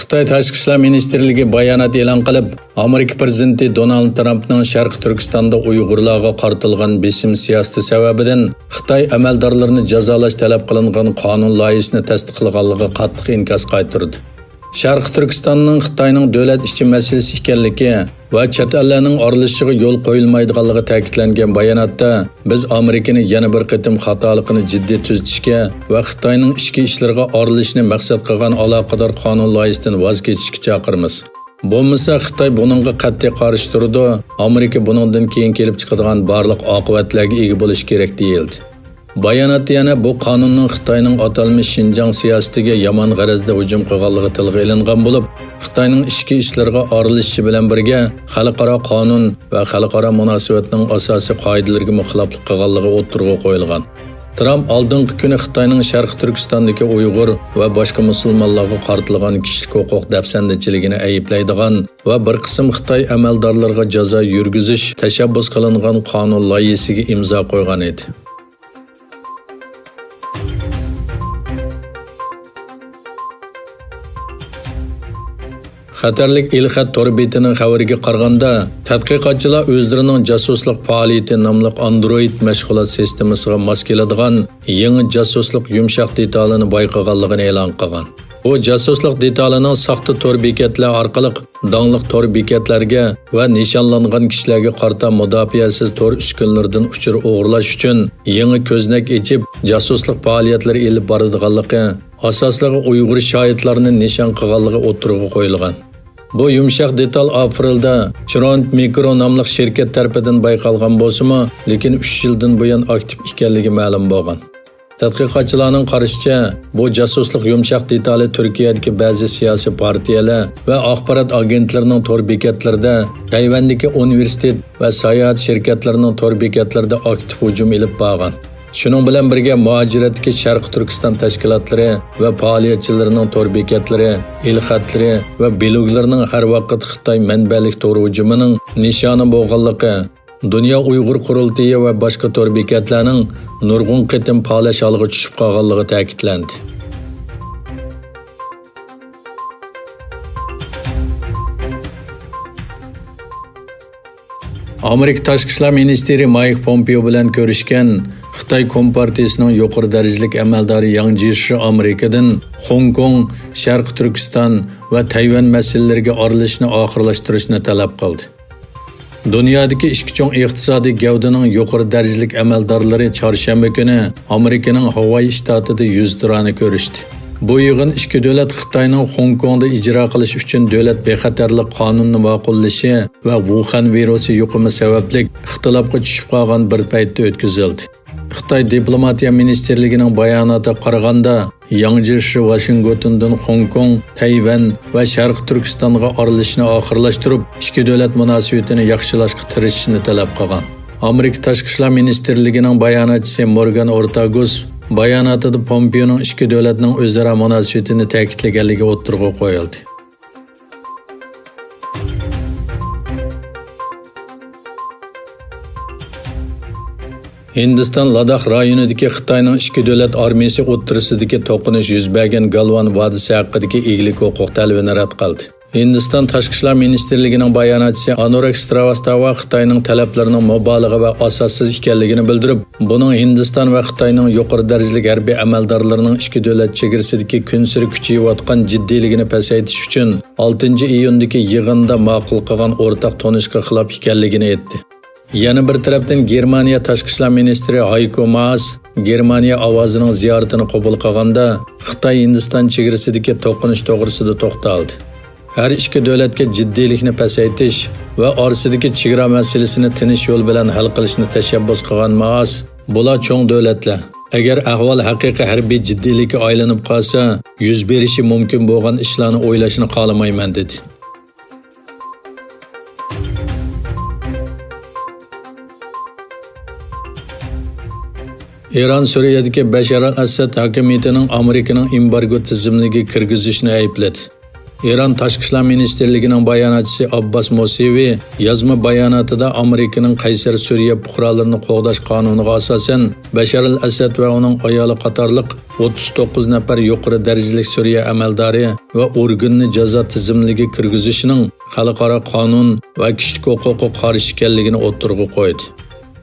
Xitoy Tashqi ishlar ministrligi bayonot e'lon qilib, Amerika prezidenti Donald Trampning Sharqi Turkistonda Uyg'urlarga qartilgan besim siyosati sababidan Xitoy amaldorlarini jazolash talab qilingan qonun loyihasini tasdiqlaganligi qattiq inkos qaytardi. Sharqi Turkistonning Xitoyning davlat ichi masalasi ekanligi va chet ellarning aralashishiga yo'l qo'yilmaydiganligi ta'kidlangan bayonotda biz Amerikani yana bir qatim xatoligini jiddiy tuzatishga va Xitoyning ichki ishlariga aralashishni maqsad qilgan aloqador qonun loyihasidan voz kechishga chaqiramiz. Bo'lmasa Xitoy buningga qat'iy qarshi turdi. Amerika buningdan keyin kelib chiqadigan barliq oqibatlarga ega bo'lish kerak deyildi. Bayonotda yana bu qonunning Xitoyning atalmish Xinjiang siyosatiga yomon g'arazda hujum qilganligi tilga ilingan bo'lib, Xitoyning ichki ishlariga aralashishi bilan birga xalqaro qonun va xalqaro munosabatning asosiy qoidalariga muxoliflik qilganligi o'tirg'a qo'yilgan. Trump oldingi kuni Xitoyning Sharqi Turkistondagi Uyg'ur va boshqa musulmonlarga qartilgan kishilik huquq dafsandichiligini ayblaydigan va bir qism Xitoy amaldorlariga jazo yurgizish tashabbus qilingan qonun loyihasiga imzo qo'ygan edi. Xatarlik Elxat tor betining xabariga qaraganda, tadqiqotchilar o'zlarining jasuslik faoliyati nomli Android mashg'ulot sistemasiga mos keladigan yangi jasuslik yumshoq detalini bayqaganligini e'lon qilgan. Bu jasuslik detalining saxta tor bekatlar orqali dongliq tor bekatlarga va nishonlangan kishilarga qarata mudofiasiz tor uskunlardan uchur o'g'irlash uchun yangi ko'znak echib jasuslik faoliyatlari elib boradiganligi, asosligi Uyg'ur shohidlarini nishon qilganligi o'tirg'a qo'yilgan. Bu yumshoq detal aprelda Chiront Mikro nomli shirkat tarafidan bayqalgan bo'lsa-mu, lekin 3 yildan buyon aktiv ekanligi ma'lum bo'lgan. Tadqiqotchilarning qarashicha, bu jasuslik yumshoq detali Turkiyadagi ba'zi siyosiy partiyalar va axborot agentlarining tor bekatlarida, Tayvandagi universitet va sayohat shirkatlarining tor bekatlarida aktiv hujum elib borgan. Shuning bilan birga muhojiratdagi Sharqi Turkiston tashkilotlari va faoliyatchilarining tor bekatlari, elxatlari va bloglarining har vaqt Xitoy manbalik tor hujumining nishoni bo'lganligi, Dunyo Uyg'ur qurultiyi va boshqa tor bekatlarning nurg'un qitim faolash holiga tushib qolganligi ta'kidlandi. Amerika Tashqi ishlar ministri Mike Pompeo bilan ko'rishgan Xitoy Kompartiyasining yuqori darajalik amaldori Yang Jiechi Amerikadan Hong Kong, Sharqi Turkiston va Tayvan masalalariga aralashishni oxirlashtirishni talab qildi. Dunyodagi ikki chong iqtisodiy gavdaning yuqori darajalik amaldorlari chorshanba kuni Amerikaning Hawaii shtatida 100 turani ko'rishdi. Bu yig'in ikki davlat Xitoyning Hong Kongda ijro qilish uchun davlat bexatarlik qonunini ma'qullashi va Wuhan virusi yuqumi sababli ixtilofga tushib qolgan bir paytda o'tkazildi. Xitoy diplomatiya ministrligining bayonotiga qaraganda, Yang Jiechi Washingtondan Hong Kong, Tayvan va Sharqi Turkistonga aralashishni oxirlashtirib, ikki davlat munosabatini yaxshilashga tirishishni talab qilgan. Amerika Tashqi ishlar ministrligining bayonotchisi Morgan Ortagus bayonotida Pompeoning ikki davlatning o'zaro munosabatini ta'kidlaganligi o'tirg'a qo'yildi. Hindiston Ladakh rayonidagi Xitoyning ikki davlat armiyasi o'ttirisidagi to'qinish yuz bergan Galvan vodiysi haqidagi eglik huquq talabini rad qildi. Hindiston Tashqi ishlar ministrligining bayonotchisi Anurag Srivastava Xitoyning talablarining mubolag'a va asossiz ekanligini bildirib, buning Hindiston va Xitoyning yuqori darajalik harbiy amaldorlarining ikki davlat chegarasidagi kun sari kuchayayotgan jiddiyligini pasaytirish uchun 6 iyundagi yig'inda ma'qul qilgan o'rtaq tonishga xilof ekanligini aytdi. Yana bir tarafdan Germaniya Tashqi ishlar ministri Heiko Maas Germaniya ovozining ziyoratini qabul qilganda Xitoy Hindiston chegarasidagi to'qinish to'g'risida to'xtaldi. Her ikki davlatga jiddiylikni pasaytish va orasidagi chegara masalasini tinch yo'l bilan hal qilishni tashabbus qilgan Maas, bular cho'ng davlatlar. Agar ahvol haqiqiy harbiy jiddiylikka aylanib qolsa, yuz berishi mumkin bo'lgan ishlarni o'ylashni xohlamayman dedi. Iran Suriyadagi Bashar al-Assad hokimiyatining Amerikaning embargo tizimligiga kirgizishni aybladi. İran Tashqi ishlar ministerligining bayonotchisi Abbas Mosivi yozma bayonotida Amerikaning Qaysar Suriya fuqarolarini qo'g'dash qonuniga asosan Bashar al-Asad va uning ayoli qatorliq 39 nafar yuqori darajali Suriya amaldori va organni jazo tizimligiga kirgizishning xalqaro qonun va kishilik huquqqa qarshi ekanligini o'ttirg'i qo'ydi.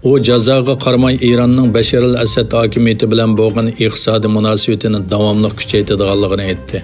U jazoga qaramay Iranning Bashar al-Asad hokimiyati bilan bo'lgan iqtisodiy munosabatini davomli kuchaytirganligini aytdi.